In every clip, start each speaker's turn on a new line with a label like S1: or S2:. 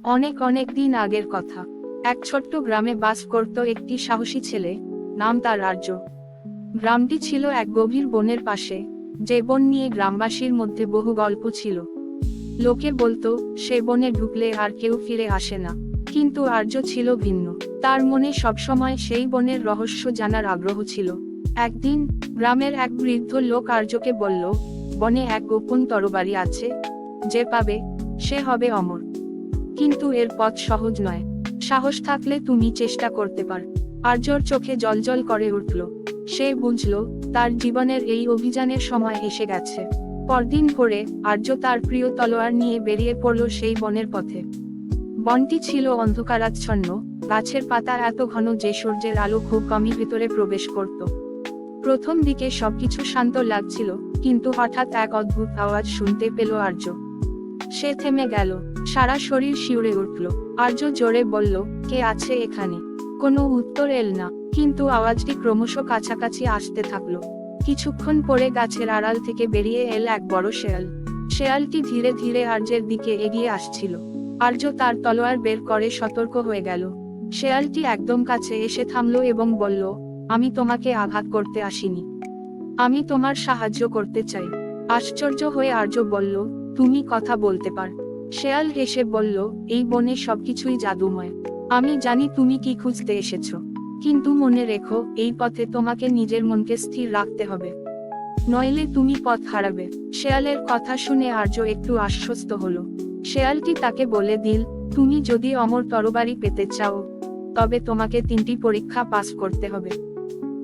S1: অনেক অনেক দিন আগের কথা। এক ছোট্ট গ্রামে বাস করত একটি সাহসী ছেলে, নাম তার আর্য। গ্রামটি ছিল এক গভীর বনের পাশে, যে বন নিয়ে গ্রামবাসীর মধ্যে বহু গল্প ছিল। লোকে বলতো সে বনে ঢুকলে আর কেউ ফিরে আসে না, কিন্তু আর্য ছিল ভিন্ন। তার মনে সবসময় সেই বনের রহস্য জানার আগ্রহ ছিল। একদিন গ্রামের এক বৃদ্ধ লোক আর্যকে বলল, বনে এক গোপন তরবারি আছে, যে পাবে সে হবে অমর। কিন্তু এর পথ সহজ নয়, সাহস থাকলে তুমি চেষ্টা করতে পার। আর্যর চোখে জলজল করে উঠল। সে বুঝল তার জীবনের এই অভিযানের সময় এসে গেছে। পরদিন ভোরে আর্য তার প্রিয় তলোয়ার নিয়ে বেরিয়ে পড়ল সেই বনের পথে। বনটি ছিল অন্ধকারাচ্ছন্ন, গাছের পাতা এত ঘন যে সূর্যের আলো খুব কমই ভেতরে প্রবেশ করত। প্রথম দিকে সবকিছু শান্ত লাগছিল, কিন্তু হঠাৎ এক অদ্ভুত আওয়াজ শুনতে পেল আর্য। সে থেমে গেল, সারা শরীর শিউরে উঠল। আর্য জোরে বলল, কে আছে এখানে? কোনো উত্তর এল না, কিন্তু আওয়াজটি ক্রমশ কাছাকাছি আসতে থাকলো। কিছুক্ষণ পরে গাছের আড়াল থেকে বেরিয়ে এল এক বড় শেয়াল। শেয়ালটি ধীরে ধীরে আর্যের দিকে এগিয়ে আসছিল। আর্য তার তলোয়ার বের করে সতর্ক হয়ে গেল। শেয়ালটি একদম কাছে এসে থামল এবং বলল, আমি তোমাকে আঘাত করতে আসিনি, আমি তোমার সাহায্য করতে চাই। আশ্চর্য হয়ে আর্য বলল, তুমি কথা বলতে পার? শেয়াল হেসে বলল, এই বনে সবকিছুই জাদুময়। আমি জানি তুমি কি খুঁজতে এসেছো, কিন্তু মনে রেখো এই পথে তোমাকে নিজের মনকে স্থির রাখতে হবে, নইলে তুমি পথ হারাবে। শেয়ালের কথা শুনে আর্য একটু আশ্বস্ত হলো। শেয়ালটি তাকে বলে দিল, তুমি যদি অমর তরবারি পেতে চাও, তবে তোমাকে 3টি পরীক্ষা পাস করতে হবে।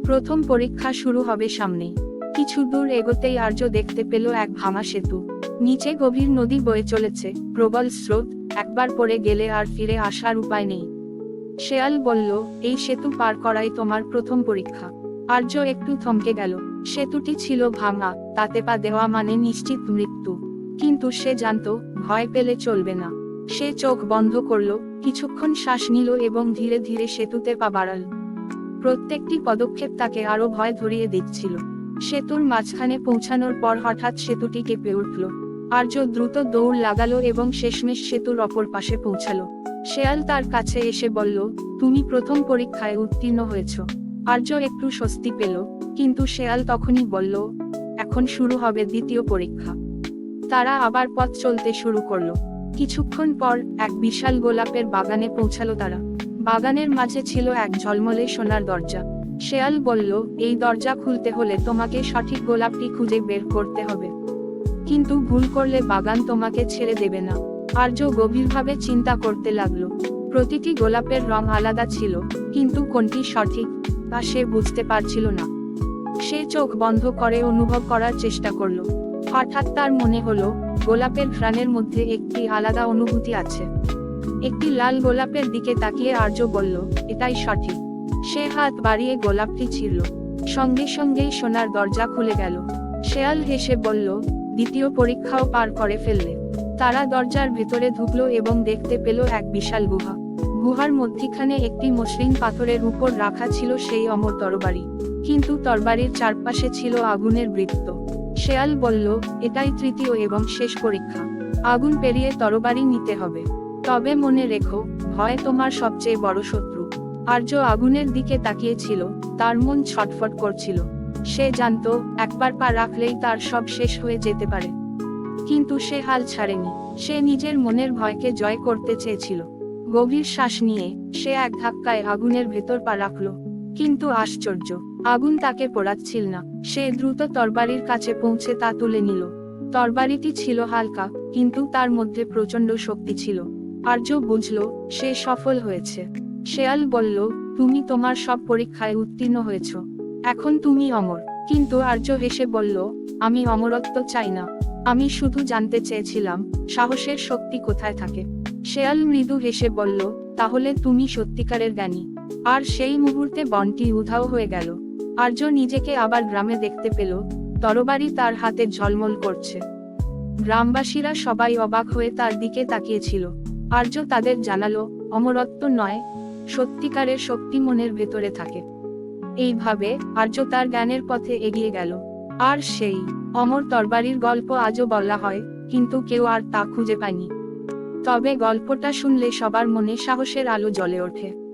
S1: প্রথম পরীক্ষা শুরু হবে সামনেই। কিছু দূর এগোতেই আর্য দেখতে পেল এক ভাঙা সেতু। নিচে গভীর নদী বয়ে চলেছে, প্রবল স্রোত, একবার পড়ে গেলে আর ফিরে আসার উপায় নেই। শেয়াল বলল, এই সেতু পার করাই তোমার প্রথম পরীক্ষা। আর্য একটু থমকে গেল। সেতুটি ছিল ভাঙা, তাতে পা দেওয়া মানে নিশ্চিত মৃত্যু। কিন্তু সে জানতো ভয় পেলে চলবে না। সে চোখ বন্ধ করল, কিছুক্ষণ শ্বাস নিল এবং ধীরে ধীরে সেতুতে পা বাড়াল। প্রত্যেকটি পদক্ষেপ তাকে আরো ভয় ধরিয়ে দিচ্ছিল। সেতুর মাঝখানে পৌঁছানোর পর হঠাৎ সেতুটি কেঁপে উঠল। আর্য দ্রুত দৌড় লাগালো এবং শেষমেশ সেতুর অপর পাশে পৌঁছালো। শেয়াল তার কাছে এসে বলল, তুমি প্রথম পরীক্ষায় উত্তীর্ণ হয়েছ। আর্য একটু স্বস্তি পেল, কিন্তু শেয়াল তখনই বলল, এখন শুরু হবে দ্বিতীয় পরীক্ষা। তারা আবার পথ চলতে শুরু করলো। কিছুক্ষণ পর এক বিশাল গোলাপের বাগানে পৌঁছালো তারা। বাগানের মাঝে ছিল এক ঝলমলে সোনার দরজা। শেয়াল বলল, এই দরজা খুলতে হলে তোমাকে সঠিক গোলাপটি খুঁজে বের করতে হবে, কিন্তু ভুল করলে বাগান তোমাকে ছেড়ে দেবে না। আর্য গভীরভাবে চিন্তা করতে লাগলো। প্রতিটি গোলাপের রং আলাদা ছিল, কিন্তু কোনটি সঠিক তা সে বুঝতে পারছিল না। সে চোখ বন্ধ করে অনুভব করার চেষ্টা করলো। হঠাৎ তার মনে হলো, গোলাপের ঘ্রাণের মধ্যে একটি আলাদা অনুভূতি আছে। একটি লাল গোলাপের দিকে তাকিয়ে আর্য বলল, এটাই সঠিক। সে হাত বাড়িয়ে গোলাপটি ছিঁড়ল। সঙ্গে সঙ্গেই সোনার দরজা খুলে গেল। শেয়াল হেসে বলল, দ্বিতীয় পরীক্ষাও পার করে ফেললে। তারা দরজার ভেতরে ঢুকলো এবং দেখতে পেল এক বিশাল গুহা। গুহার মধ্যিখানে একটি মসৃণ পাথরের উপর রাখা ছিল সেই অমর তরবারি, কিন্তু তরবারির চারপাশে ছিল আগুনের বৃত্ত। শেয়াল বলল, এটাই তৃতীয় এবং শেষ পরীক্ষা। আগুন পেরিয়ে তরবারি নিতে হবে, তবে মনে রেখো ভয় তোমার সবচেয়ে বড় শত্রু। আর্য আগুনের দিকে তাকিয়েছিল, তার মন ছটফট করছিল। সে জানতো একবার পা রাখলেই তার সব শেষ হয়ে যেতে পারে, কিন্তু সে হাল ছাড়েনি। সে নিজের মনের ভয়কে জয় করতে চেয়েছিল। গভীর শ্বাস নিয়ে সে এক ধাক্কায় আগুনের ভেতর পা রাখল। কিন্তু আশ্চর্য, আগুন তাকে পোড়াচ্ছিল না। সে দ্রুত তরবারির কাছে পৌঁছে তা তুলে নিল। তরবারিটি ছিল হালকা, কিন্তু তার মধ্যে প্রচন্ড শক্তি ছিল। আর্য বুঝল সে সফল হয়েছে। শেয়াল বলল, তুমি তোমার সব পরীক্ষায় উত্তীর্ণ হয়েছ, এখন তুমি অমর। কিন্তু আর্য হেসে বলল, আমি অমরত্ব চাই না, আমি শুধু জানতে চেয়েছিলাম সাহসের শক্তি কোথায় থাকে। শেয়াল মৃদু হেসে বলল, তাহলে তুমি সত্যিকারের জ্ঞানী। আর সেই মুহূর্তে বনটি উধাও হয়ে গেল। আর্য নিজেকে আবার গ্রামে দেখতে পেল, তরবারি তার হাতে ঝলমল করছে। গ্রামবাসীরা সবাই অবাক হয়ে তার দিকে তাকিয়েছিল। আর্য তাদের জানালো, অমরত্ব নয়, সত্যিকারের শক্তি মনের ভেতরে থাকে। এইভাবে আর্য তার জ্ঞানের পথে এগিয়ে গেল। আর সেই অমর তরবারির গল্প আজও বলা হয়, কিন্তু কেউ আর তা খুঁজে পায়নি। তবে গল্পটা শুনলে সবার মনে সাহসের আলো জ্বলে ওঠে।